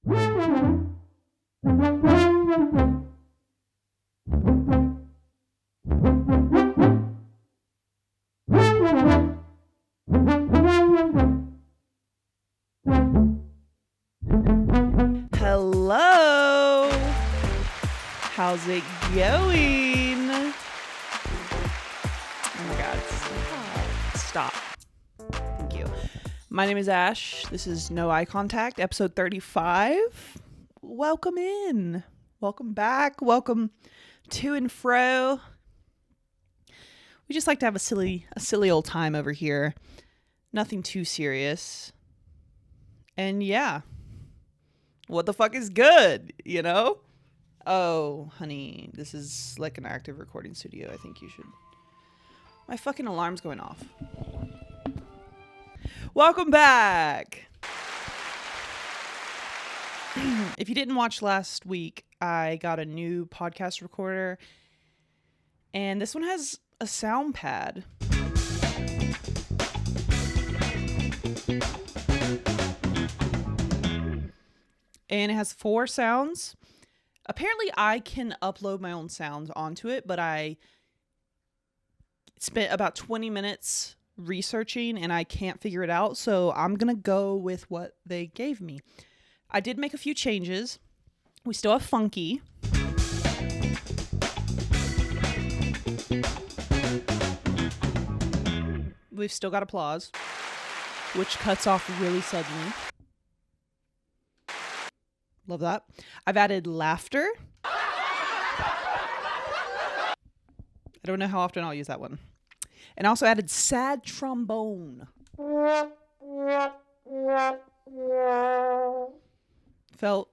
Hello. How's it going? Oh my God. Stop. Thank you. My name is Ash. This is No Eye Contact, episode 35. Welcome in. Welcome back. Welcome to and fro. We just like to have a silly old time over here. Nothing too serious. And yeah. What the fuck is good, you know? Oh, honey, this is like an active recording studio. I think you should... My fucking alarm's going off. Welcome back! If you didn't watch last week, I got a new podcast recorder. And this one has a sound pad. And it has 4 sounds. Apparently, I can upload my own sounds onto it, but I spent about 20 minutes researching and I can't figure it out. So I'm going to go with what they gave me. I did make a few changes. We still have funky. We've still got applause, which cuts off really suddenly. Love that. I've added laughter. I don't know how often I'll use that one. And I also added sad trombone. Felt,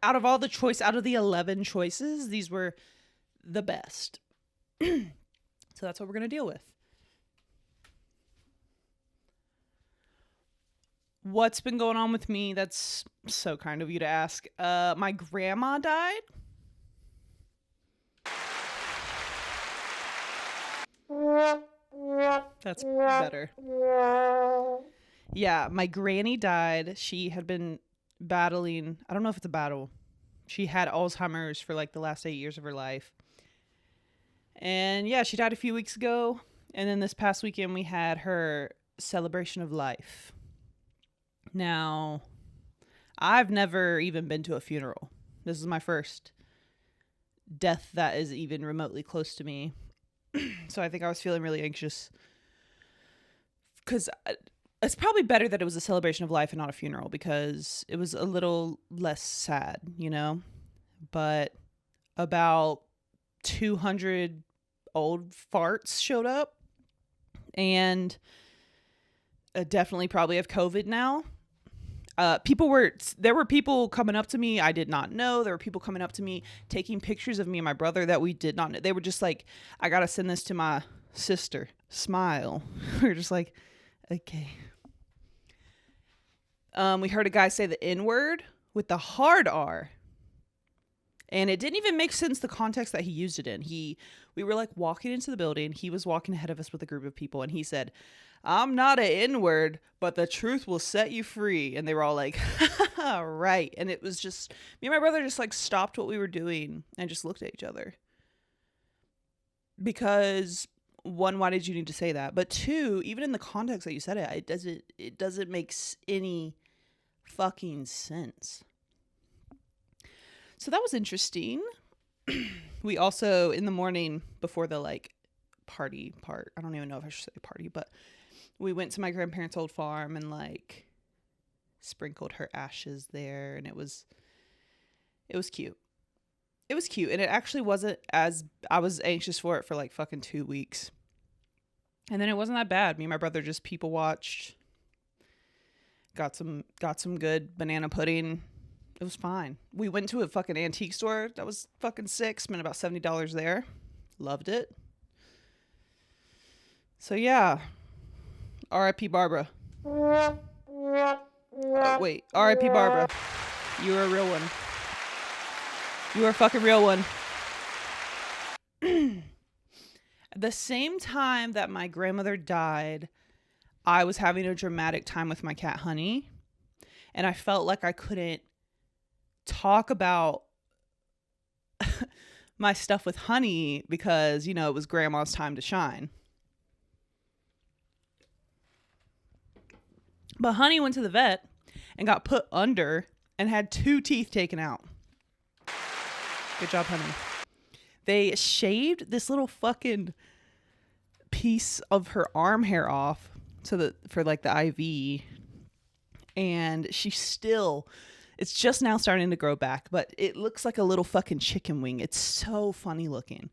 out of the 11 choices, these were the best. So that's what we're going to deal with. What's been going on with me? That's so kind of you to ask. My grandma died. That's better. Yeah, my granny died. She had been battling, I don't know if it's a battle. She had Alzheimer's for like the last 8 years of her life. And yeah, she died a few weeks ago. And then this past weekend we had her celebration of life. Now, I've never even been to a funeral. This is my first death that is even remotely close to me. So I think I was feeling really anxious. Because it's probably better that it was a celebration of life and not a funeral. Because it was a little less sad, you know? But about 200 old farts showed up. And definitely probably have COVID now. There were people coming up to me I did not know. There were people coming up to me taking pictures of me and my brother that we did not know. They were just like, I gotta send this to my sister. Smile. We were just like, okay. We heard a guy say the N-word with the hard R. And it didn't even make sense the context that he used it in. We were like walking into the building. He was walking ahead of us with a group of people and he said, I'm not an N-word, but the truth will set you free. And they were all like, right. And it was just, me and my brother just like stopped what we were doing and just looked at each other. Because 1, why did you need to say that? But 2, even in the context that you said it, it doesn't make any fucking sense. So that was interesting. We also, in the morning before the like party part, I don't even know if I should say party, but we went to my grandparents' old farm and like sprinkled her ashes there. And it was cute. It was cute. And it actually wasn't as, I was anxious for it for like fucking 2 weeks. And then it wasn't that bad. Me and my brother just people watched, got some good banana pudding. It was fine. We went to a fucking antique store. That was fucking sick. Spent about $70 there. Loved it. So yeah. R.I.P. Barbara. Oh, wait. R.I.P. Barbara. You were a real one. You were a fucking real one. At the same time that my grandmother died, I was having a dramatic time with my cat, Honey. And I felt like I couldn't talk about my stuff with Honey because, you know, it was grandma's time to shine. But Honey went to the vet and got put under and had 2 teeth taken out. Good job, Honey. They shaved this little fucking piece of her arm hair off for like the IV, and it's just now starting to grow back, but it looks like a little fucking chicken wing. It's so funny looking.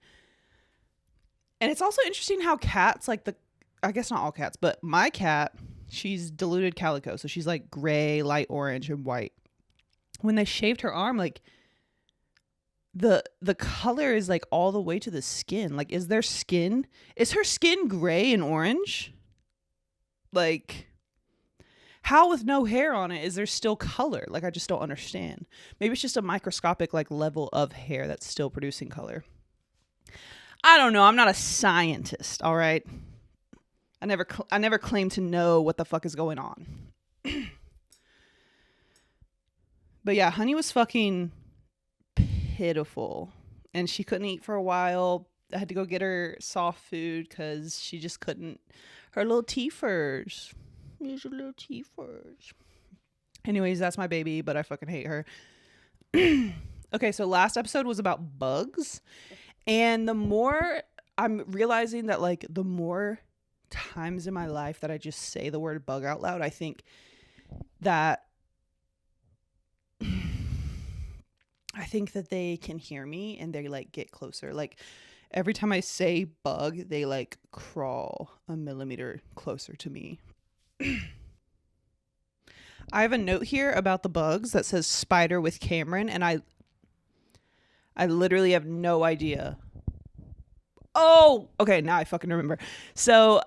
And it's also interesting how cats, like I guess not all cats, but my cat, she's diluted calico, so she's like gray, light orange, and white. When they shaved her arm, like the color is like all the way to the skin. Like, is her skin gray and orange? Like, how with no hair on it is there still color? Like, I just don't understand. Maybe it's just a microscopic like level of hair that's still producing color. I don't know. I'm not a scientist, all right? I never claim to know what the fuck is going on. But yeah, Honey was fucking pitiful, and she couldn't eat for a while. I had to go get her soft food because she just couldn't. Her little teethers. These little teethers. Anyways, that's my baby, but I fucking hate her. Okay, so last episode was about bugs, and the more I'm realizing that, like, the more times in my life that I just say the word bug out loud, I think that they can hear me and they like get closer. Like, every time I say bug, they like crawl a millimeter closer to me. I have a note here about the bugs that says spider with Cameron, and I literally have no idea. Oh, okay, now I fucking remember. So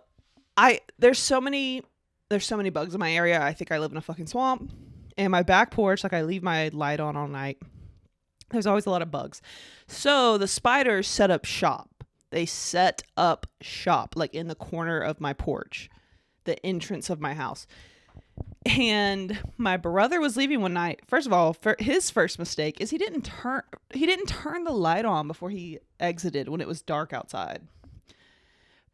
there's so many bugs in my area. I think I live in a fucking swamp. And my back porch, like, I leave my light on all night. There's always a lot of bugs. So the spiders set up shop. They set up shop, like, in the corner of my porch, the entrance of my house. And my brother was leaving one night. First of all, his first mistake is he didn't turn the light on before he exited when it was dark outside.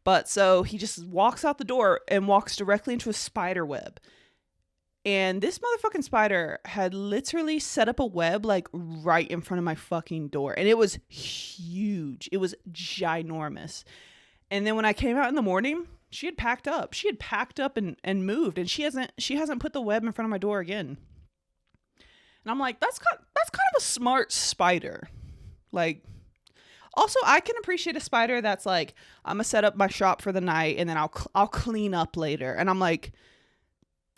But so he just walks out the door and walks directly into a spider web. And this motherfucking spider had literally set up a web like right in front of my fucking door. And it was huge. It was ginormous. And then when I came out in the morning, she had packed up. She had packed up and moved. And she hasn't put the web in front of my door again. And I'm like, that's kind of a smart spider. Like, also, I can appreciate a spider that's like, I'm gonna set up my shop for the night and then I'll clean up later. And I'm like,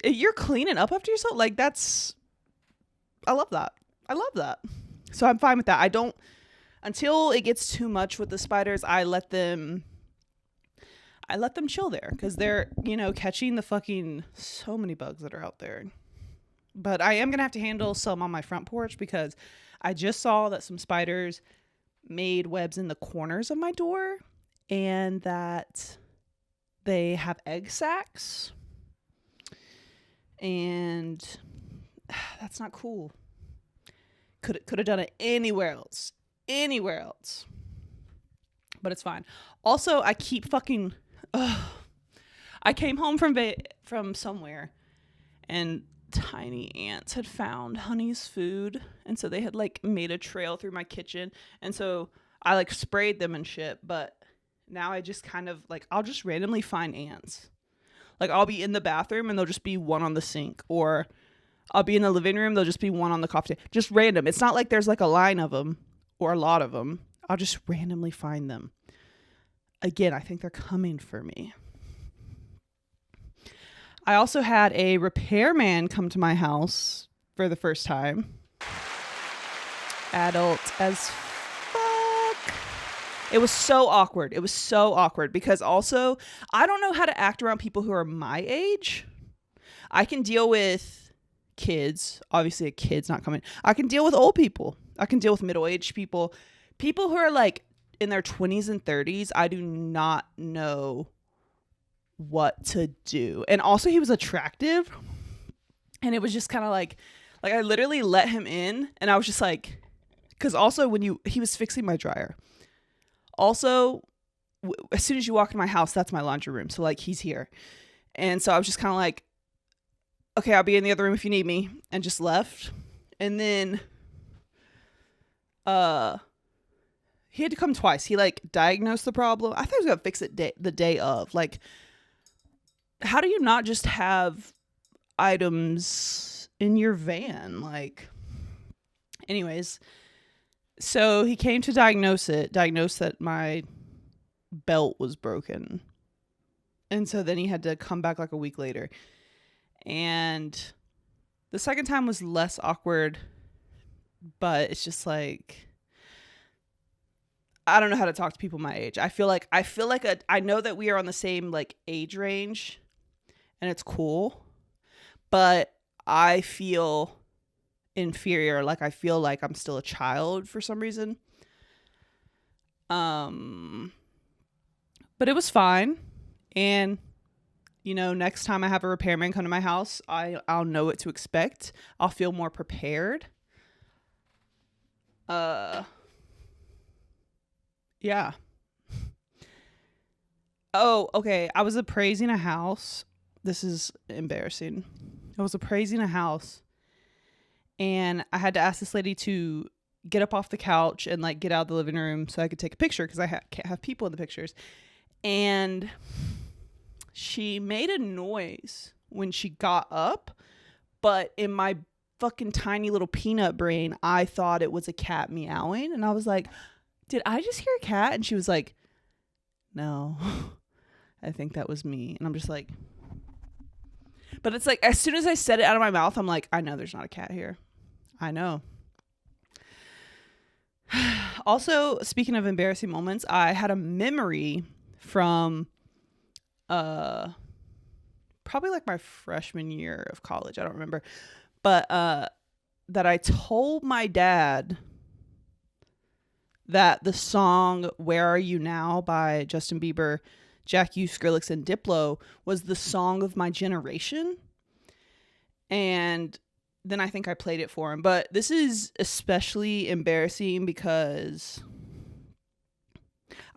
you're cleaning up after yourself? Like, I love that. So I'm fine with that. Until it gets too much with the spiders, I let them chill there because they're, you know, catching the fucking so many bugs that are out there. But I am going to have to handle some on my front porch because I just saw that some spiders made webs in the corners of my door and that they have egg sacs. And that's not cool. Could have done it anywhere else. But it's fine. Also, I keep fucking... I came home from somewhere and tiny ants had found Honey's food. And so they had like made a trail through my kitchen. And so I like sprayed them and shit. But now I just kind of like, I'll just randomly find ants. Like, I'll be in the bathroom and there'll just be one on the sink. Or I'll be in the living room, there'll just be one on the coffee table. Just random. It's not like there's like a line of them or a lot of them. I'll just randomly find them. Again, I think they're coming for me. I also had a repairman come to my house for the first time. Adult as fuck. It was so awkward. Because also, I don't know how to act around people who are my age. I can deal with kids. Obviously, a kid's not coming. I can deal with old people. I can deal with middle-aged people. People who are like in their 20s and 30s, I do not know what to do. And also, he was attractive. And it was just kind of like Like, I literally let him in, and I was just like, because also he was fixing my dryer. Also, as soon as you walk in my house, that's my laundry room. So, like, he's here. And so I was just kind of like, okay, I'll be in the other room if you need me, and just left. And then he had to come twice. He, like, diagnosed the problem. I thought he was going to fix it the day of. Like, how do you not just have items in your van? Like, anyways, so he came to diagnose that my belt was broken. And so then he had to come back like a week later. And the second time was less awkward, but it's just like, I don't know how to talk to people my age. I feel like I know that we are on the same like age range, and it's cool, but I feel inferior. Like, I feel like I'm still a child for some reason. But it was fine. And, you know, next time I have a repairman come to my house, I'll know what to expect. I'll feel more prepared. Yeah. Oh, okay. I was appraising a house. This is embarrassing. I was appraising a house, and I had to ask this lady to get up off the couch and like get out of the living room so I could take a picture, because I can't have people in the pictures. And she made a noise when she got up, but in my fucking tiny little peanut brain, I thought it was a cat meowing, and I was like, did I just hear a cat? And she was like, no, I think that was me. And I'm just like, but it's like, as soon as I said it out of my mouth, I'm like, I know there's not a cat here. I know. Also, speaking of embarrassing moments, I had a memory from probably like my freshman year of college. I don't remember. But that I told my dad that the song Where Are You Now by Justin Bieber, Jack U, Skrillex, and Diplo was the song of my generation. And then I think I played it for him. But this is especially embarrassing because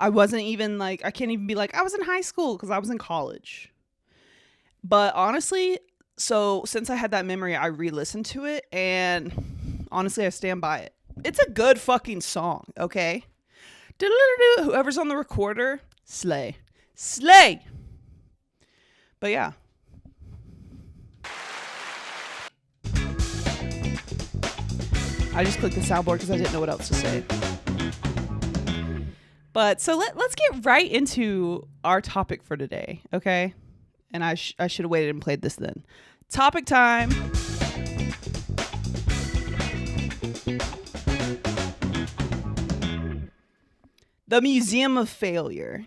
I wasn't even like, I can't even be like, I was in high school, because I was in college. But honestly, so since I had that memory, I re-listened to it, and honestly, I stand by it. It's a good fucking song, okay? Whoever's on the recorder, slay. Slay! But yeah. I just clicked the soundboard because I didn't know what else to say. But so let's get right into our topic for today, okay? And I should have waited and played this then. Topic time. The Museum of Failure.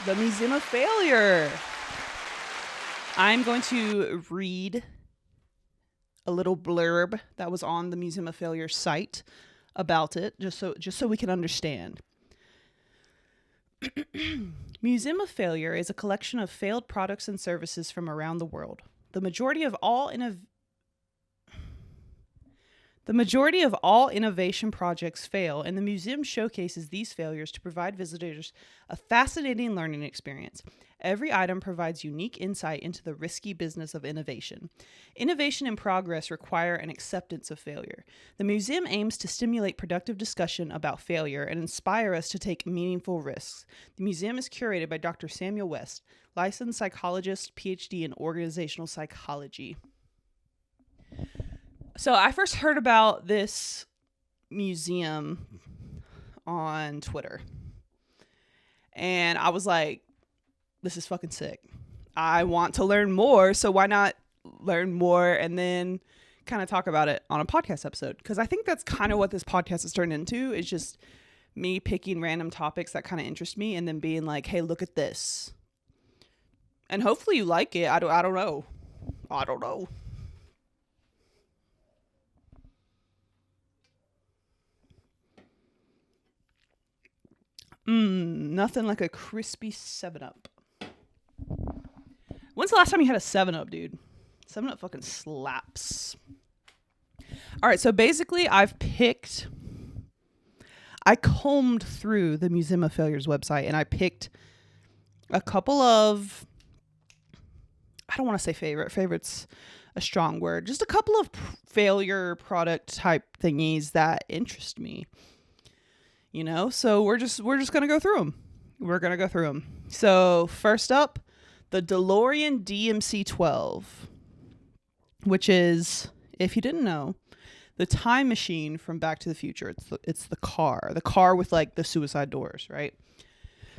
The Museum of Failure. I'm going to read a little blurb that was on the Museum of Failure site about it, just so we can understand. Museum of Failure is a collection of failed products and services from around the world. The majority of all innovation projects fail, and the museum showcases these failures to provide visitors a fascinating learning experience. Every item provides unique insight into the risky business of innovation. Innovation and progress require an acceptance of failure. The museum aims to stimulate productive discussion about failure and inspire us to take meaningful risks. The museum is curated by Dr. Samuel West, licensed psychologist, PhD in organizational psychology. So I first heard about this museum on Twitter, and I was like, this is fucking sick. I want to learn more, so why not learn more and then kind of talk about it on a podcast episode? Because I think that's kind of what this podcast has turned into. It's just me picking random topics that kind of interest me and then being like, hey, look at this. And hopefully you like it. I don't know. Nothing like a crispy 7-Up. When's the last time you had a 7-Up, dude? 7-Up fucking slaps. All right, so basically I combed through the Museum of Failure's website and I picked a couple of, I don't want to say favorite's a strong word, just a couple of failure product type thingies that interest me, you know? So we're just going to go through them. So first up, the DeLorean DMC12, which is, if you didn't know, the time machine from Back to the Future. It's the car with like the suicide doors, right?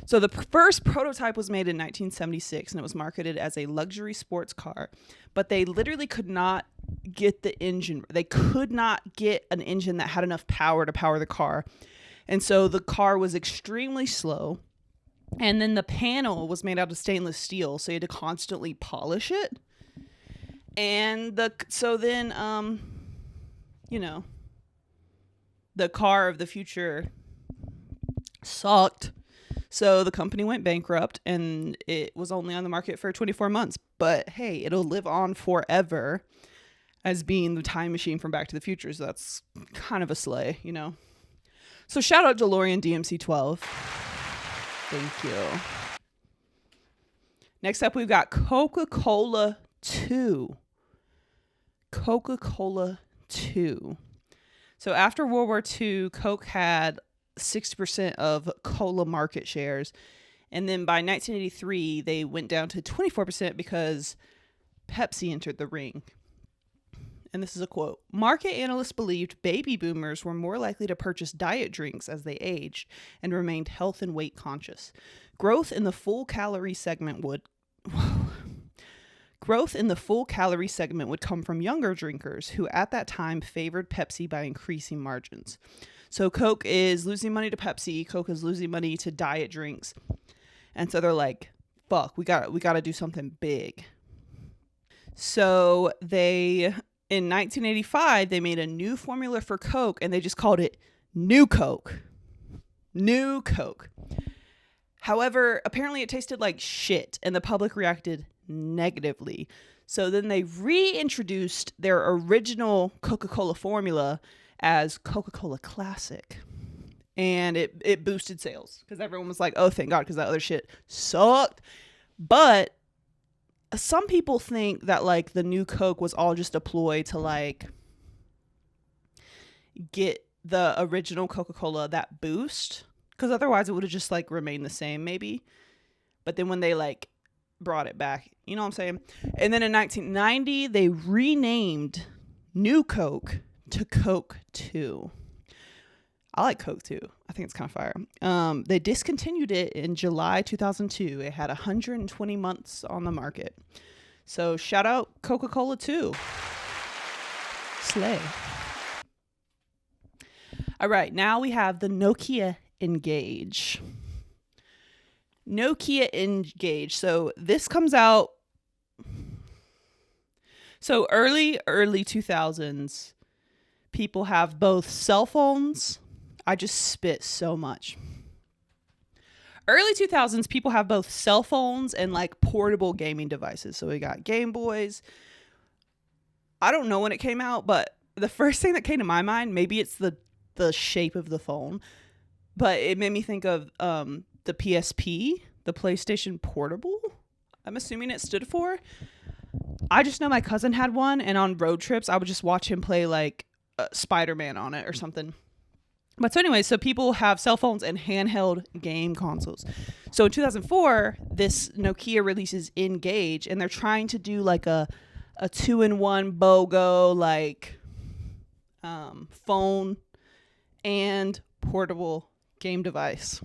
So the first prototype was made in 1976 and it was marketed as a luxury sports car, but they literally could not get the engine. They could not get an engine that had enough power to power the car. And so the car was extremely slow. And then the panel was made out of stainless steel, so you had to constantly polish it. And you know, the car of the future sucked. So the company went bankrupt and it was only on the market for 24 months. But hey, it'll live on forever as being the time machine from Back to the Future. So that's kind of a slay, you know. So shout out DeLorean DMC12. Thank you. Next up, we've got Coca Cola 2. Coca Cola 2. So after World War II, Coke had 60% of cola market shares. And then by 1983, they went down to 24% because Pepsi entered the ring. And this is a quote. Market analysts believed baby boomers were more likely to purchase diet drinks as they aged and remained health and weight conscious. Growth in the full calorie segment would come from younger drinkers who at that time favored Pepsi by increasing margins. So Coke is losing money to Pepsi. Coke is losing money to diet drinks. And so they're like, fuck, we got to do something big. So in 1985, they made a new formula for Coke and they just called it New Coke. New Coke. However, apparently it tasted like shit and the public reacted negatively. So then they reintroduced their original Coca-Cola formula as Coca-Cola Classic. And it boosted sales because everyone was like, oh, thank God, because that other shit sucked. But some people think that like the new Coke was all just a ploy to like get the original Coca-Cola that boost, because otherwise it would have just like remained the same maybe. But then when they like brought it back, you know what I'm saying? And then in 1990, they renamed New Coke to Coke 2. I like Coke 2. I think it's kind of fire. They discontinued it in July 2002. It had 120 months on the market. So shout out Coca-Cola 2. Slay. All right, now we have the Nokia Engage. Nokia Engage. So this comes out. So early 2000s, people have both cell phones. I just spit so much. Early 2000s, people have both cell phones and like portable gaming devices. So we got Game Boys. I don't know when it came out, but the first thing that came to my mind, maybe it's the shape of the phone, but it made me think of the PSP, the PlayStation Portable. I'm assuming it stood for. I just know my cousin had one, and on road trips, I would just watch him play like Spider-Man on it or something. But so anyway, so people have cell phones and handheld game consoles. So in 2004, this Nokia releases Engage, and they're trying to do like a 2-in-1 BOGO, like phone and portable game device.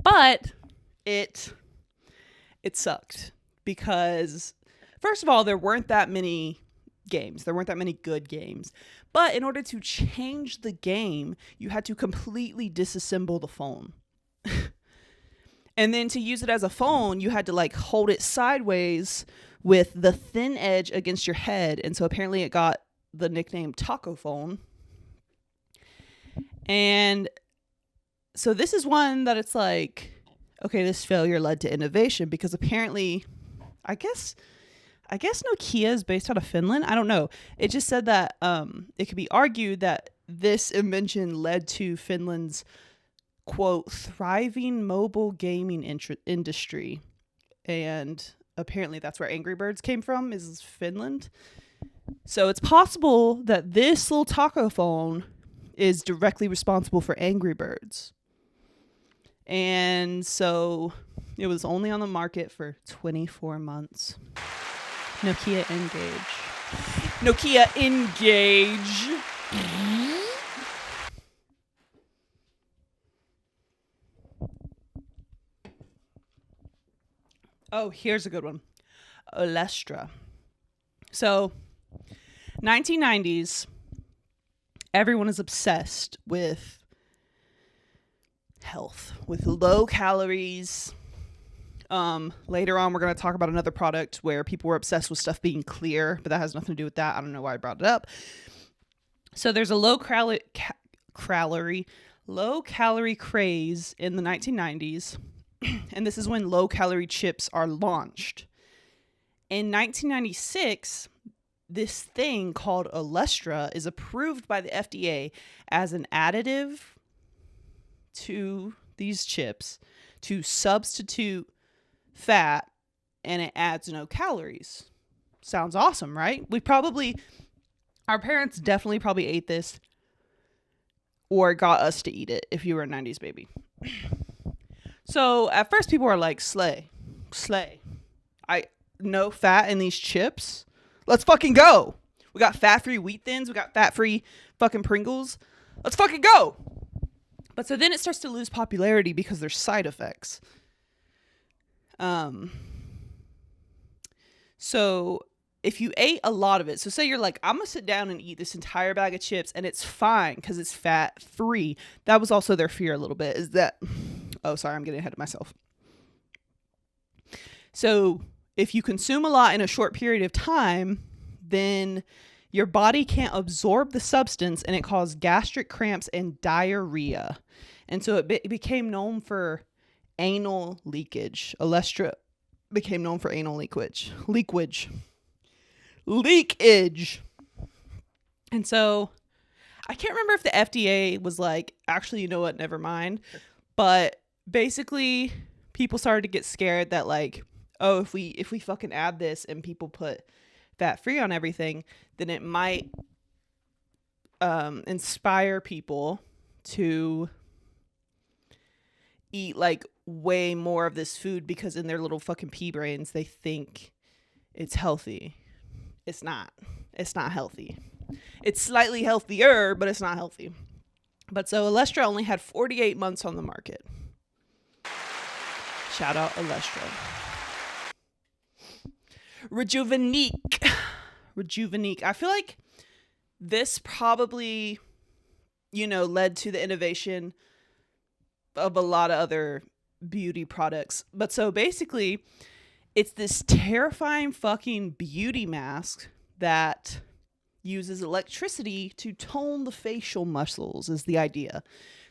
But it sucked because, first of all, there weren't that many games. There weren't that many good games. But in order to change the game, you had to completely disassemble the phone. And then to use it as a phone, you had to like hold it sideways with the thin edge against your head. And so apparently it got the nickname Taco Phone. And so this is one that it's like, okay, this failure led to innovation because apparently, I guess I guess Nokia is based out of Finland. I don't know. It just said that it could be argued that this invention led to Finland's, quote, thriving mobile gaming industry. And apparently that's where Angry Birds came from, is Finland. So it's possible that this little taco phone is directly responsible for Angry Birds. And so it was only on the market for 24 months. Nokia Engage. Nokia Engage. Oh, here's a good one. Olestra. So, 1990s, everyone is obsessed with health, with low calories. Later on, we're going to talk about another product where people were obsessed with stuff being clear, but that has nothing to do with that. I don't know why I brought it up. So there's a low calorie craze in the 1990s, and this is when low calorie chips are launched. In 1996, this thing called Olestra is approved by the FDA as an additive to these chips to substitute fat, and it adds no calories. Sounds awesome, right? Our parents definitely probably ate this or got us to eat it if you were a 90s baby. So at first people were like, slay. No fat in these chips. Let's fucking go. We got fat-free Wheat Thins. We got fat-free fucking Pringles. Let's fucking go. But so then it starts to lose popularity because there's side effects. So if you ate a lot of it, so say you're like, I'm going to sit down and eat this entire bag of chips and it's fine because it's fat-free. That was also their fear a little bit, is that, oh, sorry, I'm getting ahead of myself. So if you consume a lot in a short period of time, then your body can't absorb the substance and it caused gastric cramps and diarrhea. And so it became known for anal leakage. Olestra became known for anal leakage. And so I can't remember if the FDA was like, actually, you know what, never mind. But basically people started to get scared that like, oh, if we fucking add this and people put fat free on everything, then it might inspire people to eat like way more of this food because in their little fucking pea brains they think it's healthy. It's not healthy. It's slightly healthier, but it's not healthy. But so Olestra only had 48 months on the market. Shout out Olestra. Rejuvenique. I feel like this probably, led to the innovation of a lot of other beauty products. But so basically, it's this terrifying fucking beauty mask that uses electricity to tone the facial muscles is the idea.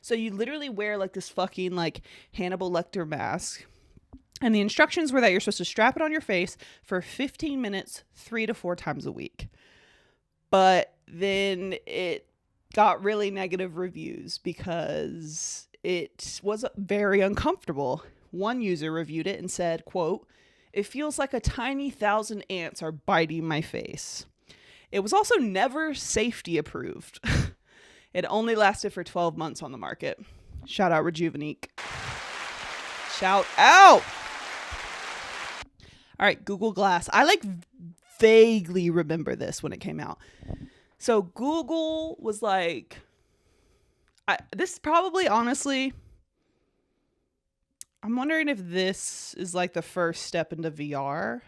So you literally wear like this fucking like Hannibal Lecter mask. And the instructions were that you're supposed to strap it on your face for 15 minutes, 3 to 4 times a week. But then it got really negative reviews because it was very uncomfortable. One user reviewed it and said, quote, "It feels like a tiny 1,000 ants are biting my face." It was also never safety approved. It only lasted for 12 months on the market. Shout out Rejuvenique. Shout out. All right, Google Glass. I like vaguely remember this when it came out. So Google was like, this probably honestly, I'm wondering if this is like the first step into VR.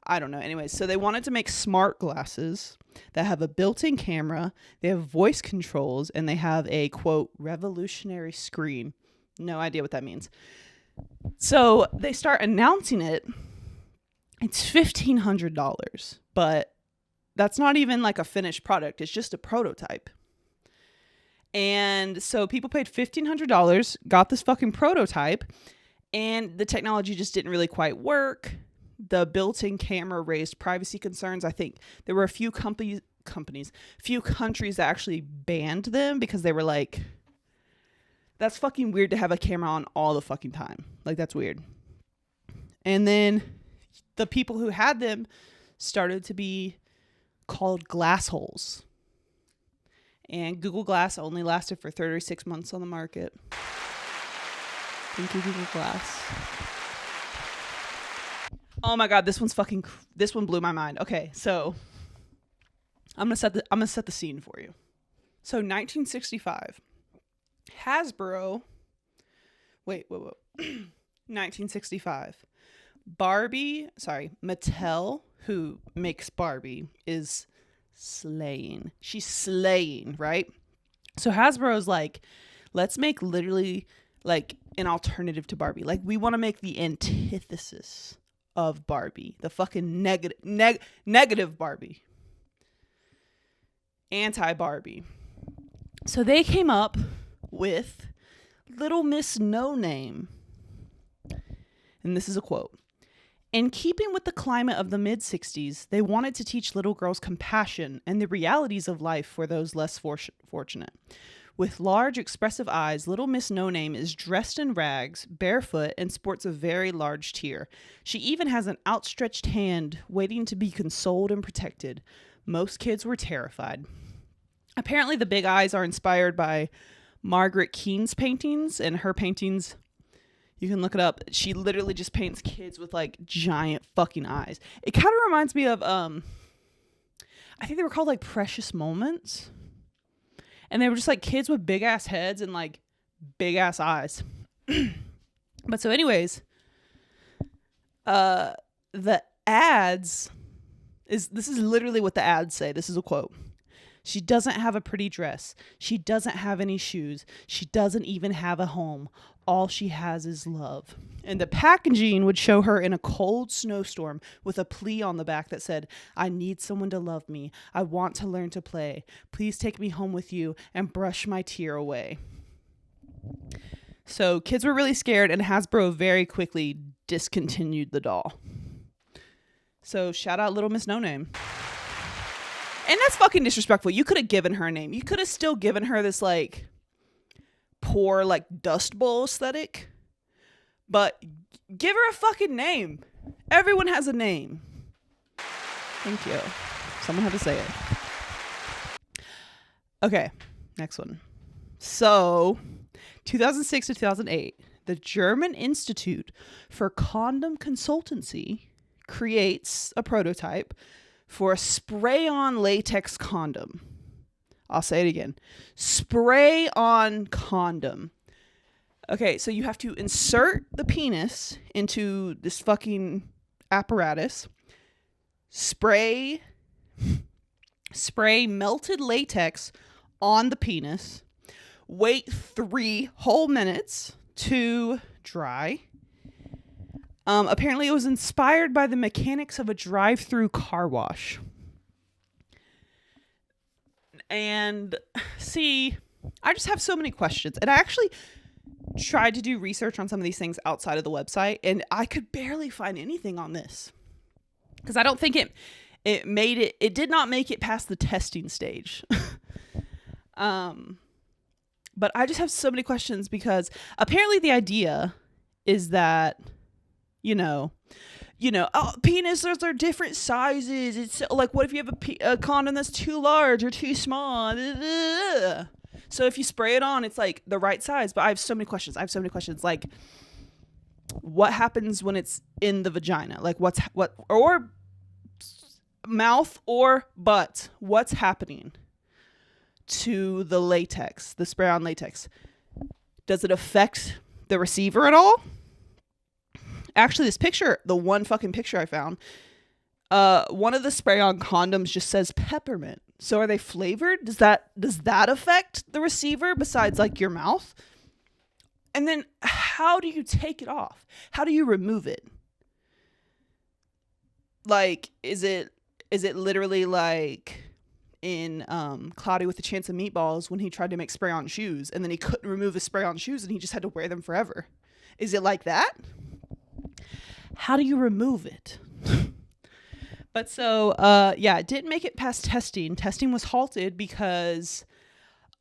I don't know. Anyways, so they wanted to make smart glasses that have a built-in camera, they have voice controls, and they have a, quote, revolutionary screen. No idea what that means. So they start announcing it. It's $1,500, but that's not even like a finished product. It's just a prototype. And so people paid $1,500, got this fucking prototype, and the technology just didn't really quite work. the built-in camera raised privacy concerns. I think there were a few countries that actually banned them because they were like, that's fucking weird to have a camera on all the fucking time. Like, that's weird. And then the people who had them started to be called glass holes. And Google Glass only lasted for 36 months on the market. Thank you, Google Glass. Oh my God, this one blew my mind. Okay, so I'm gonna set the scene for you. So 1965, Hasbro. Wait. 1965, Mattel, who makes Barbie, is slaying. She's slaying, right? So Hasbro's like, let's make literally like an alternative to Barbie. Like, we want to make the antithesis of Barbie, the fucking negative Barbie, anti-Barbie. So they came up with Little Miss No Name. And this is a quote. In keeping with the climate of the mid-60s, they wanted to teach little girls compassion and the realities of life for those less fortunate. With large, expressive eyes, Little Miss No Name is dressed in rags, barefoot, and sports a very large tear. She even has an outstretched hand waiting to be consoled and protected. Most kids were terrified. Apparently, the big eyes are inspired by Margaret Keane's paintings, and her paintings, you can look it up. She literally just paints kids with like giant fucking eyes. It kind of reminds me of, I think they were called like Precious Moments. And they were just like kids with big ass heads and like big ass eyes. But so anyways, the ads this is literally what the ads say. This is a quote. She doesn't have a pretty dress. She doesn't have any shoes. She doesn't even have a home. All she has is love. And the packaging would show her in a cold snowstorm with a plea on the back that said, I need someone to love me. I want to learn to play. Please take me home with you and brush my tear away. So kids were really scared, and Hasbro very quickly discontinued the doll. So shout out Little Miss No Name. And that's fucking disrespectful. You could have given her a name. You could have still given her this like poor like Dust Bowl aesthetic, but give her a fucking name. Everyone has a name. Thank you. Someone had to say it. Okay, next one. So 2006 to 2008, the German Institute for Condom Consultancy creates a prototype for a spray-on latex condom. I'll say it again. Spray-on condom. Okay, so you have to insert the penis into this fucking apparatus, spray melted latex on the penis, wait 3 whole minutes to dry. Apparently it was inspired by the mechanics of a drive-through car wash. And see, I just have so many questions. And I actually tried to do research on some of these things outside of the website, and I could barely find anything on this. Because I don't think it did not make it past the testing stage. But I just have so many questions, because apparently the idea is that, penises are different sizes. It's like, what if you have a condom that's too large or too small? So if you spray it on, it's like the right size. But I have so many questions. Like, what happens when it's in the vagina? Like, or mouth or butt? What's happening to the latex, the spray on latex? Does it affect the receiver at all? Actually, this picture, the one fucking picture I found, one of the spray-on condoms just says peppermint. So are they flavored? Does that affect the receiver besides like your mouth? And then how do you take it off? How do you remove it? Like, is it literally like in Cloudy with a Chance of Meatballs when he tried to make spray-on shoes and then he couldn't remove his spray-on shoes and he just had to wear them forever? Is it like that? How do you remove it? But so, yeah, it didn't make it past testing. Testing was halted because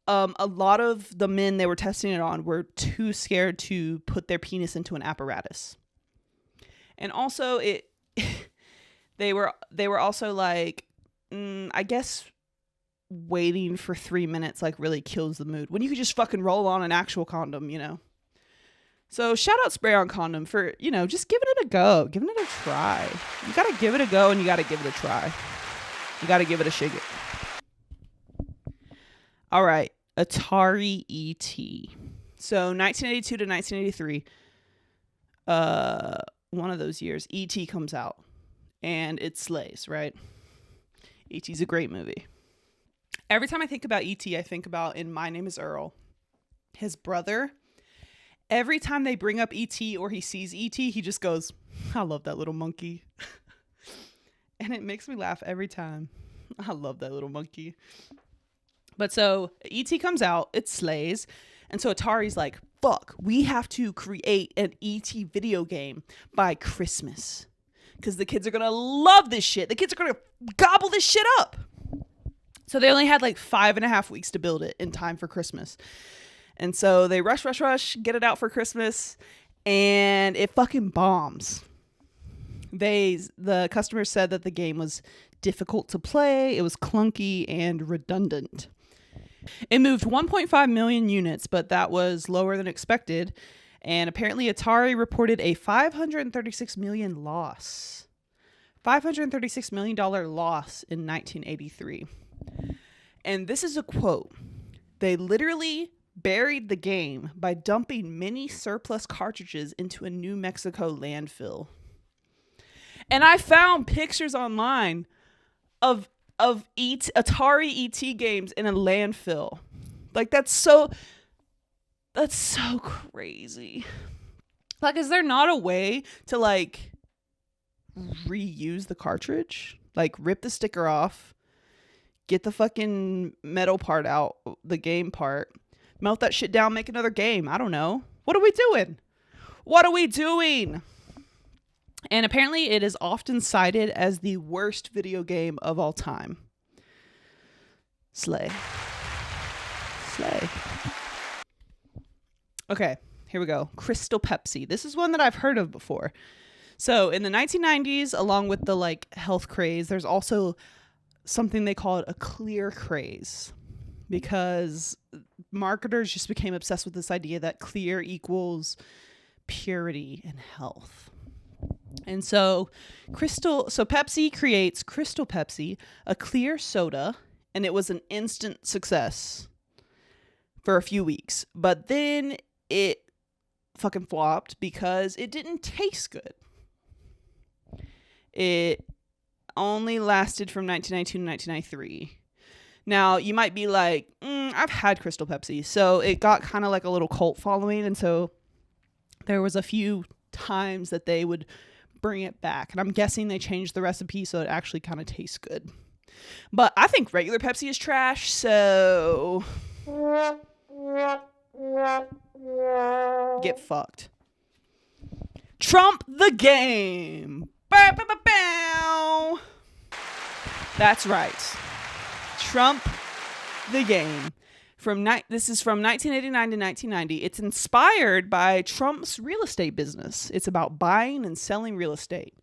a lot of the men they were testing it on were too scared to put their penis into an apparatus. And also, they were also like, I guess waiting for 3 minutes like really kills the mood when you could just fucking roll on an actual condom, you know. So shout out Spray On Condom for, you know, just giving it a go, giving it a try. You gotta give it a go and you gotta give it a try. You gotta give it a shake it. All right, Atari ET. So 1982 to 1983, one of those years, ET comes out and it slays, right? ET's a great movie. Every time I think about ET, I think about in My Name is Earl, his brother. Every time they bring up ET or he sees ET, he just goes, I love that little monkey. And it makes me laugh every time. I love that little monkey. But so ET comes out, it slays. And so Atari's like, fuck, we have to create an ET video game by Christmas. Because the kids are going to love this shit. The kids are going to gobble this shit up. So they only had like 5.5 weeks to build it in time for Christmas. And so they rush, get it out for Christmas, and it fucking bombs. The customers said that the game was difficult to play, it was clunky and redundant. It moved 1.5 million units, but that was lower than expected. And apparently Atari reported a $536 million loss. $536 million loss in 1983. And this is a quote. They literally buried the game by dumping many surplus cartridges into a New Mexico landfill. And I found pictures online of Atari ET games in a landfill. Like that's so crazy. Like, is there not a way to like reuse the cartridge? Like rip the sticker off, get the fucking metal part out, the game part, melt that shit down, make another game. I don't know. What are we doing? And apparently it is often cited as the worst video game of all time. Slay. Okay, here we go. Crystal Pepsi. This is one that I've heard of before. So in the 1990s, along with the like health craze, there's also something they call it a clear craze, because marketers just became obsessed with this idea that clear equals purity and health. And so Pepsi creates Crystal Pepsi, a clear soda, and it was an instant success for a few weeks. But then it fucking flopped because it didn't taste good. It only lasted from 1992 to 1993. Now, you might be like, I've had Crystal Pepsi. So it got kind of like a little cult following. And so there was a few times that they would bring it back. And I'm guessing they changed the recipe so it actually kind of tastes good. But I think regular Pepsi is trash. So get fucked. Trump the game. Bow, bow, bow, bow. That's right. Trump the game. This is from 1989 to 1990. It's inspired by Trump's real estate business. It's about buying and selling real estate.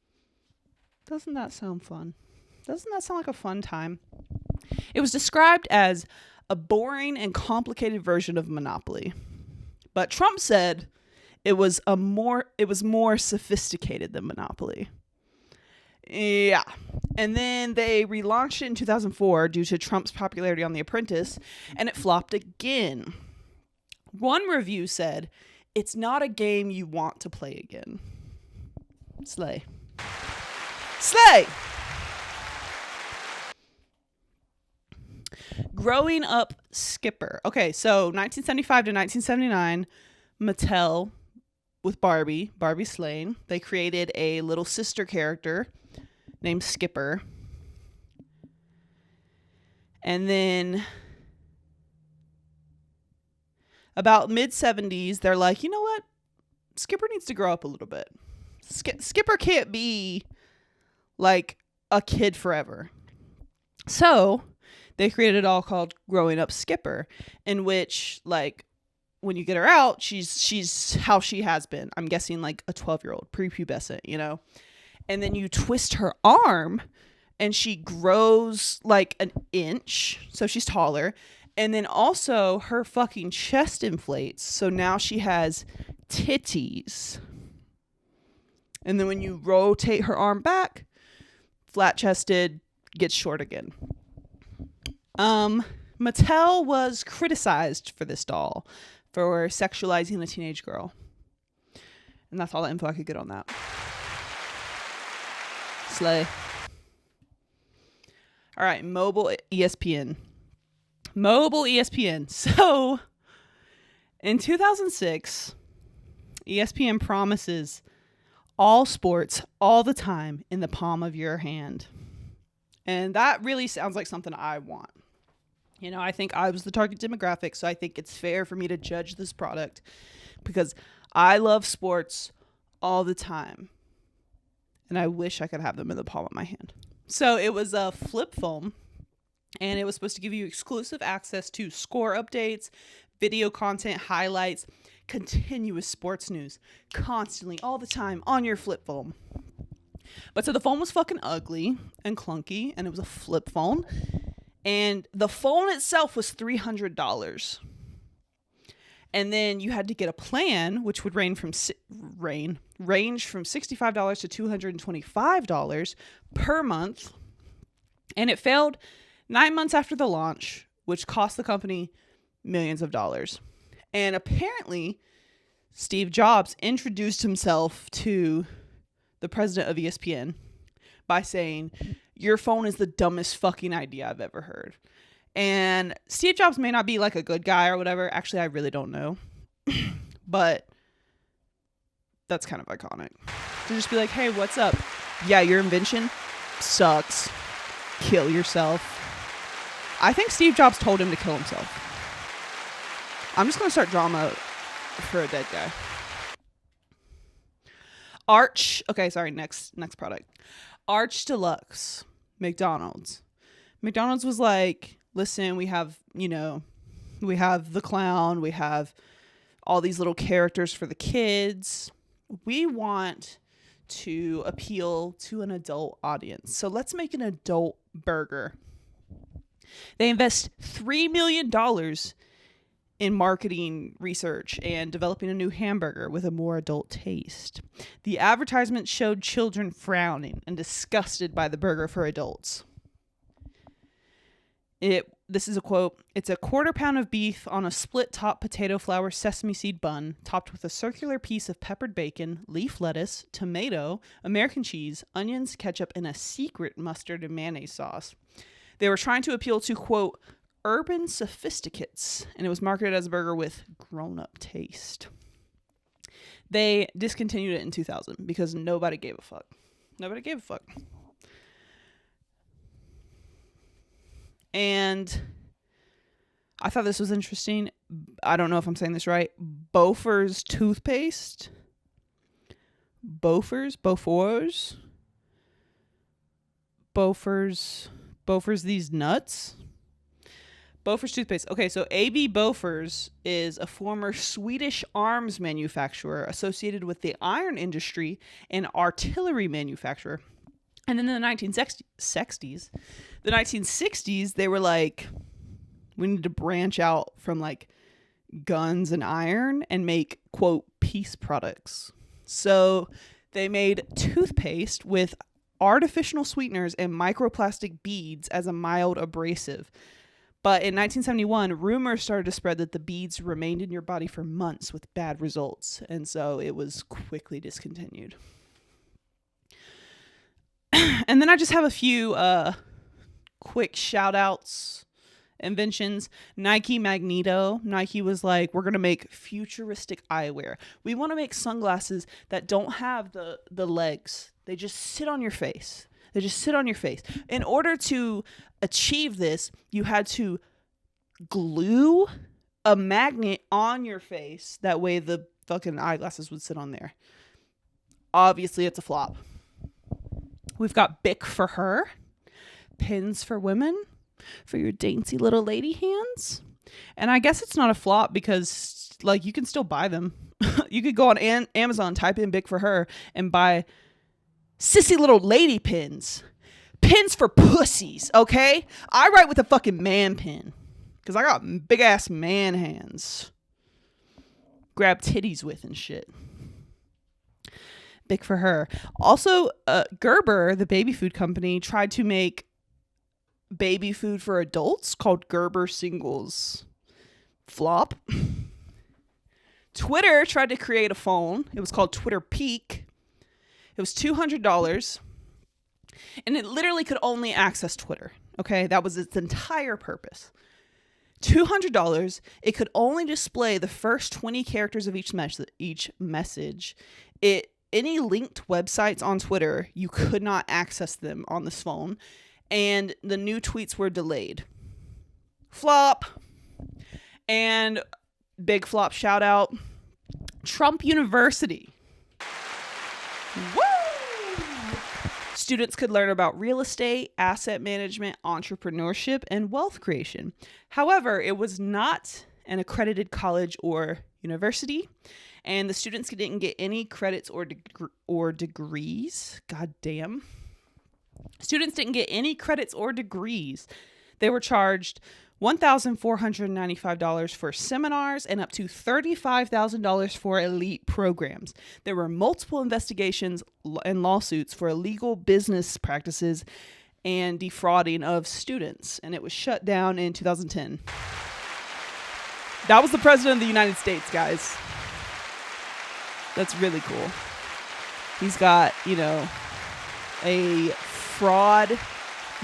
Doesn't that sound fun? Doesn't that sound like a fun time? It was described as a boring and complicated version of Monopoly. But Trump said it was more sophisticated than Monopoly. Yeah. And then they relaunched it in 2004 due to Trump's popularity on The Apprentice, and it flopped again. One review said, it's not a game you want to play again. Slay. Growing Up Skipper. Okay, so 1975 to 1979, Mattel with Barbie Slane, they created a little sister character named Skipper. And then about mid-70s, they're like, you know what? Skipper needs to grow up a little bit. Skipper can't be like a kid forever. So they created a doll called Growing Up Skipper, in which, like, when you get her out, she's how she has been. I'm guessing like a 12-year-old, prepubescent, you know? And then you twist her arm and she grows like an inch. So she's taller. And then also her fucking chest inflates. So now she has titties. And then when you rotate her arm back, flat chested, gets short again. Mattel was criticized for this doll for sexualizing a teenage girl. And that's all the info I could get on that. Slay. All right, mobile ESPN. Mobile ESPN. So, in 2006, ESPN promises all sports all the time in the palm of your hand. And that really sounds like something I want. You know, I think I was the target demographic, so I think it's fair for me to judge this product because I love sports all the time. And I wish I could have them in the palm of my hand. So it was a flip phone, and it was supposed to give you exclusive access to score updates, video content, highlights, continuous sports news, constantly, all the time, on your flip phone. But so the phone was fucking ugly and clunky, and it was a flip phone. And the phone itself was $300. And then you had to get a plan, which would range from $65 to $225 per month. And it failed 9 months after the launch, which cost the company millions of dollars. And apparently, Steve Jobs introduced himself to the president of ESPN by saying, "Your phone is the dumbest fucking idea I've ever heard." And Steve Jobs may not be like a good guy or whatever. Actually, I really don't know. But that's kind of iconic. To just be like, "Hey, what's up? Yeah, your invention sucks. Kill yourself." I think Steve Jobs told him to kill himself. I'm just going to start drama for a dead guy. Next product. Arch Deluxe. McDonald's. McDonald's was like, listen, we have the clown, we have all these little characters for the kids. We want to appeal to an adult audience. So let's make an adult burger. They invest $3 million in marketing research and developing a new hamburger with a more adult taste. The advertisement showed children frowning and disgusted by the burger for adults. This is a quote. "It's a 1/4 pound of beef on a split top potato flour sesame seed bun, topped with a circular piece of peppered bacon, leaf lettuce, tomato, American cheese, onions, ketchup, and a secret mustard and mayonnaise sauce." They were trying to appeal to, quote, urban sophisticates, and it was marketed as a burger with grown-up taste. They discontinued it in 2000 because nobody gave a fuck. Nobody gave a fuck. And I thought this was interesting. I don't know if I'm saying this right. Bofors Toothpaste. Bofors these nuts. Bofors Toothpaste. Okay, so AB Bofors is a former Swedish arms manufacturer associated with the iron industry and artillery manufacturer. And then in the 1960s, they were like, we need to branch out from like guns and iron and make, quote, peace products. So they made toothpaste with artificial sweeteners and microplastic beads as a mild abrasive. But in 1971, rumors started to spread that the beads remained in your body for months with bad results. And so it was quickly discontinued. And then I just have a few quick shout outs, inventions. Nike Magneto. Nike was like, we're going to make futuristic eyewear. We want to make sunglasses that don't have the legs. They just sit on your face. In order to achieve this, you had to glue a magnet on your face. That way the fucking eyeglasses would sit on there. Obviously, it's a flop. We've got BICK for her, pins for women, for your dainty little lady hands. And I guess it's not a flop because like you can still buy them. You could go on Amazon, type in BICK for her, and buy sissy little lady pins. Pins for pussies, okay? I write with a fucking man pin because I got big ass man hands. Grab titties with and shit. BICK for her. Also, Gerber, the baby food company, tried to make baby food for adults called Gerber Singles. Flop. Twitter tried to create a phone. It was called Twitter Peak. It was $200. And it literally could only access Twitter. Okay, that was its entire purpose. $200. It could only display the first 20 characters of each message. Any linked websites on Twitter, you could not access them on this phone. And the new tweets were delayed. Flop. And big flop shout out, Trump University. Woo! Students could learn about real estate, asset management, entrepreneurship, and wealth creation. However, it was not an accredited college or university, and the students didn't get any credits or degrees. God damn. Students didn't get any credits or degrees. They were charged $1,495 for seminars and up to $35,000 for elite programs. There were multiple investigations and lawsuits for illegal business practices and defrauding of students, and it was shut down in 2010. That was the president of the United States, guys. That's really cool. He's got, a fraud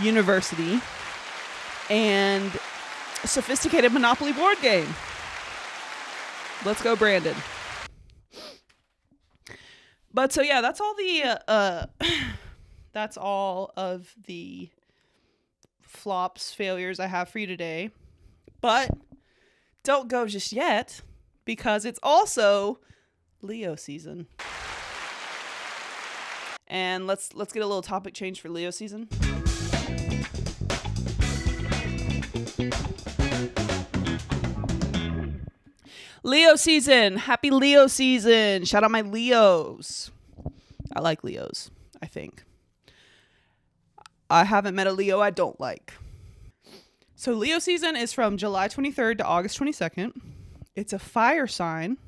university and a sophisticated Monopoly board game. Let's go, Brandon. But so yeah, that's all of the flops, failures I have for you today. But don't go just yet, because it's also Leo season. And let's get a little topic change for Leo season. Leo season. Happy Leo season. Shout out my Leos. I like Leos, I think. I haven't met a Leo I don't like. So Leo season is from July 23rd to August 22nd. It's a fire sign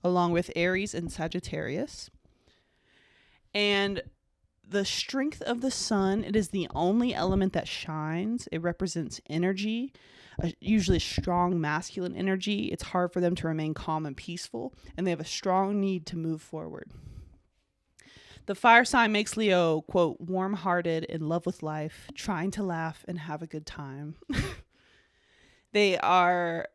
along with Aries and Sagittarius. And the strength of the sun, it is the only element that shines. It represents energy, usually strong masculine energy. It's hard for them to remain calm and peaceful, and they have a strong need to move forward. The fire sign makes Leo, quote, warm-hearted, in love with life, trying to laugh and have a good time. Their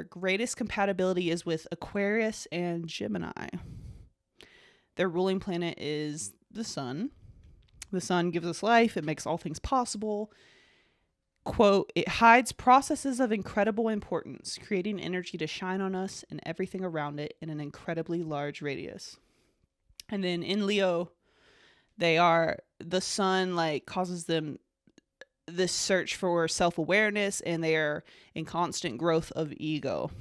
greatest compatibility is with Aquarius and Gemini. Their ruling planet is the sun. The sun gives us life. It makes all things possible. Quote, it hides processes of incredible importance, creating energy to shine on us and everything around it in an incredibly large radius. And then in Leo, the sun causes them this search for self-awareness, and they are in constant growth of ego.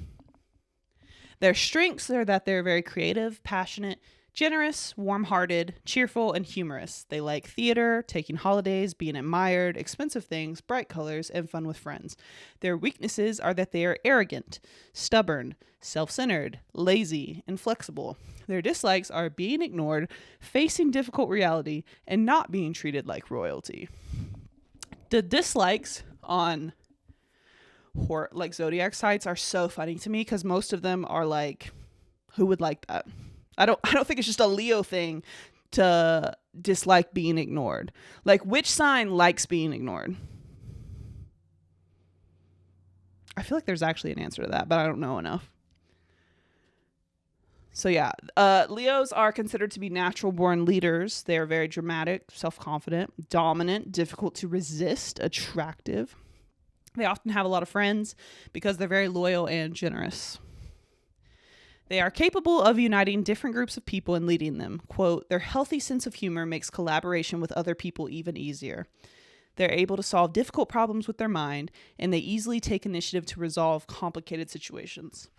Their strengths are that they're very creative, passionate, generous, warm-hearted, cheerful, and humorous. They like theater, taking holidays, being admired, expensive things, bright colors, and fun with friends. Their weaknesses are that they are arrogant, stubborn, self-centered, lazy, and flexible. Their dislikes are being ignored, facing difficult reality, and not being treated like royalty. The dislikes on zodiac sites are so funny to me because most of them are like, who would like that? I don't think it's just a Leo thing to dislike being ignored. Like, which sign likes being ignored? I feel like there's actually an answer to that, but I don't know enough. So yeah, Leos are considered to be natural born leaders. They are very dramatic, self-confident, dominant, difficult to resist, attractive. They often have a lot of friends because they're very loyal and generous. They are capable of uniting different groups of people and leading them. Quote, their healthy sense of humor makes collaboration with other people even easier. They're able to solve difficult problems with their mind, and they easily take initiative to resolve complicated situations.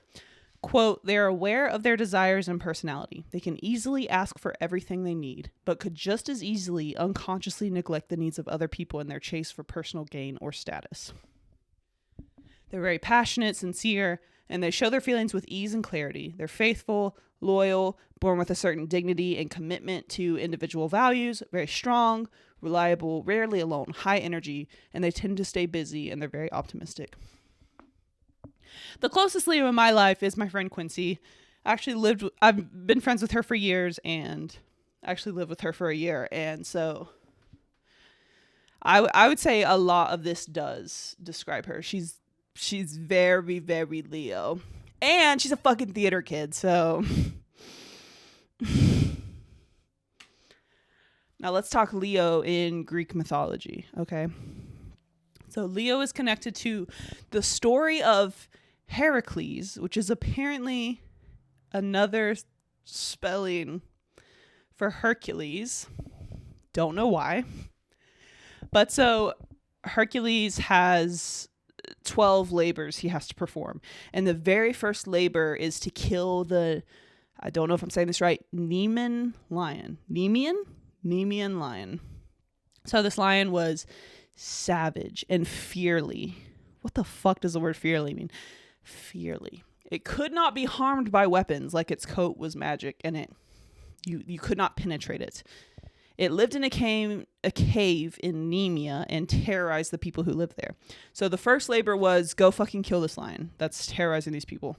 Quote, they are aware of their desires and personality. They can easily ask for everything they need, but could just as easily unconsciously neglect the needs of other people in their chase for personal gain or status. They're very passionate, sincere, and they show their feelings with ease and clarity. They're faithful, loyal, born with a certain dignity and commitment to individual values, very strong, reliable, rarely alone, high energy, and they tend to stay busy, and they're very optimistic. The closest Leo in my life is my friend Quincy. I've been friends with her for years and actually lived with her for a year. And so I would say a lot of this does describe her. She's very, very Leo. And she's a fucking theater kid, so. Now let's talk Leo in Greek mythology, okay? So Leo is connected to the story of Heracles, which is apparently another spelling for Hercules. Don't know why. But so Hercules has 12 labors he has to perform. And the very first labor is to kill I don't know if I'm saying this right, Nemean lion. Nemean lion. So this lion was savage and fierly. What the fuck does the word fierly mean? Fierly. It could not be harmed by weapons, like its coat was magic, and you could not penetrate it. It lived in a cave in Nemea and terrorized the people who lived there. So the first labor was go fucking kill this lion that's terrorizing these people.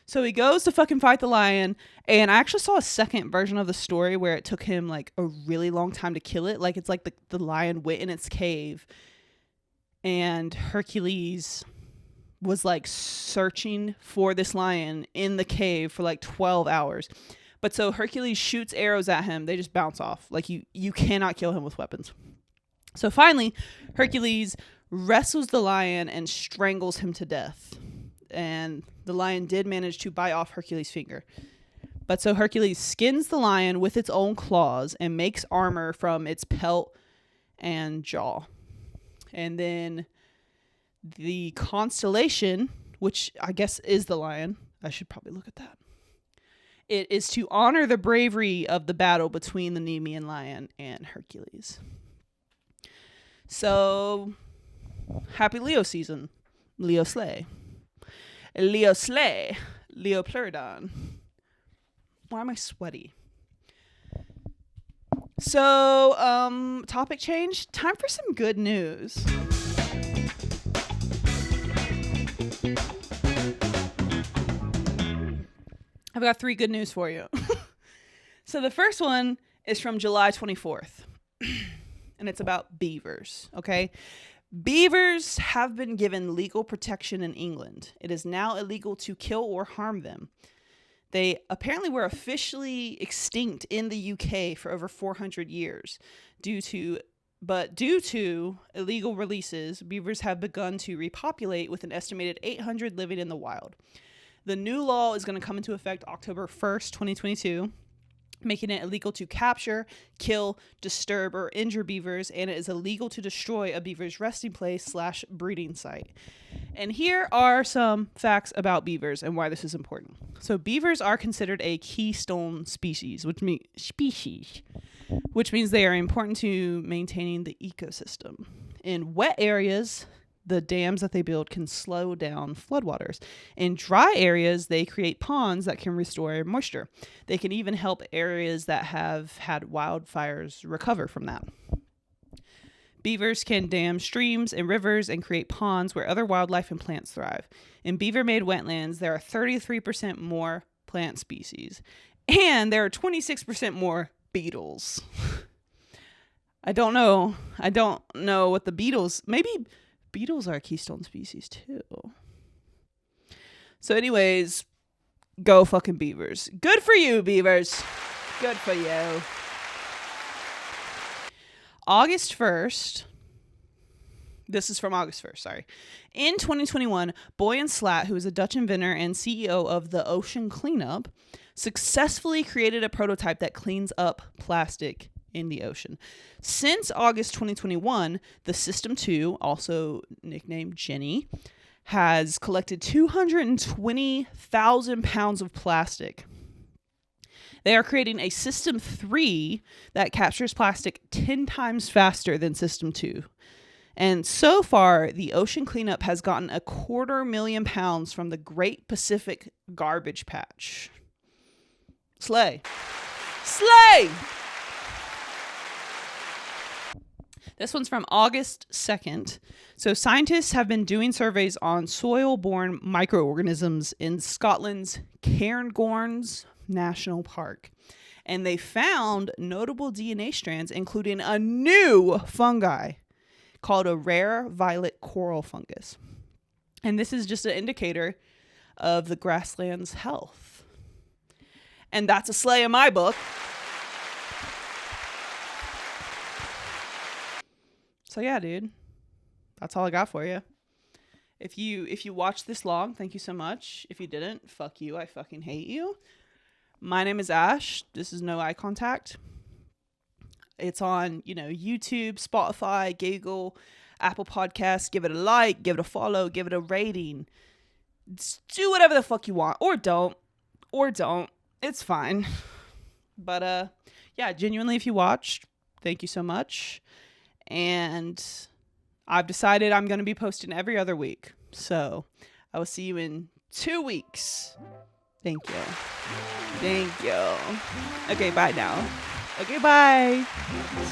So he goes to fucking fight the lion, and I actually saw a second version of the story where it took him like a really long time to kill it. Like it's like the lion went in its cave, and Hercules was like searching for this lion in the cave for like 12 hours. But so Hercules shoots arrows at him. They just bounce off. Like you cannot kill him with weapons. So finally, Hercules wrestles the lion and strangles him to death. And the lion did manage to bite off Hercules' finger. But so Hercules skins the lion with its own claws and makes armor from its pelt and jaw. And then the constellation, which I guess is the lion. I should probably look at that. It is to honor the bravery of the battle between the Nemean lion and Hercules. So, happy Leo season. Leo slay. Leo slay. Leo pleurodon. Why am I sweaty? So, topic change. Time for some good news. I've got 3 good news for you. So the first one is from July 24th. And it's about beavers, okay? Beavers have been given legal protection in England. It is now illegal to kill or harm them. They apparently were officially extinct in the UK for over 400 years. Due to illegal releases, beavers have begun to repopulate with an estimated 800 living in the wild. The new law is going to come into effect October 1st, 2022, making it illegal to capture, kill, disturb, or injure beavers, and it is illegal to destroy a beaver's resting place / breeding site. And here are some facts about beavers and why this is important. So beavers are considered a keystone species, which means they are important to maintaining the ecosystem. In wet areas, the dams that they build can slow down floodwaters. In dry areas, they create ponds that can restore moisture. They can even help areas that have had wildfires recover from that. Beavers can dam streams and rivers and create ponds where other wildlife and plants thrive. In beaver-made wetlands, there are 33% more plant species, and there are 26% more beetles. I don't know what the beetles, maybe beetles are a keystone species too. So anyways, go fucking beavers. Good for you, beavers. Good for you. August 1st, This is from August 1st, sorry. In 2021, Boyan Slat, who is a Dutch inventor and CEO of the Ocean Cleanup, successfully created a prototype that cleans up plastic in the ocean. Since August 2021, the System 2, also nicknamed Jenny, has collected 220,000 pounds of plastic. They are creating a System 3 that captures plastic 10 times faster than System 2. And so far, the ocean cleanup has gotten 250,000 pounds from the Great Pacific Garbage Patch. Slay. Slay! This one's from August 2nd. So scientists have been doing surveys on soil-borne microorganisms in Scotland's Cairngorms National Park. And they found notable DNA strands, including a new fungi called a rare violet coral fungus. And this is just an indicator of the grassland's health. And that's a slay in my book. So yeah, dude, that's all I got for you. If you watched this long, thank you so much. If you didn't, fuck you. I fucking hate you. My name is Ash. This is No Eye Contact. It's on, YouTube, Spotify, Google, Apple Podcasts. Give it a like, give it a follow, give it a rating. Just do whatever the fuck you want, or don't. It's fine. But yeah, genuinely, if you watched, thank you so much. And I've decided I'm going to be posting every other week. So I will see you in 2 weeks. Thank you. Okay, bye now. Okay, bye.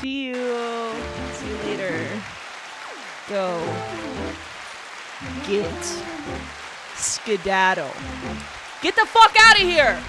See you later. Go. Get skedaddle. Get the fuck out of here!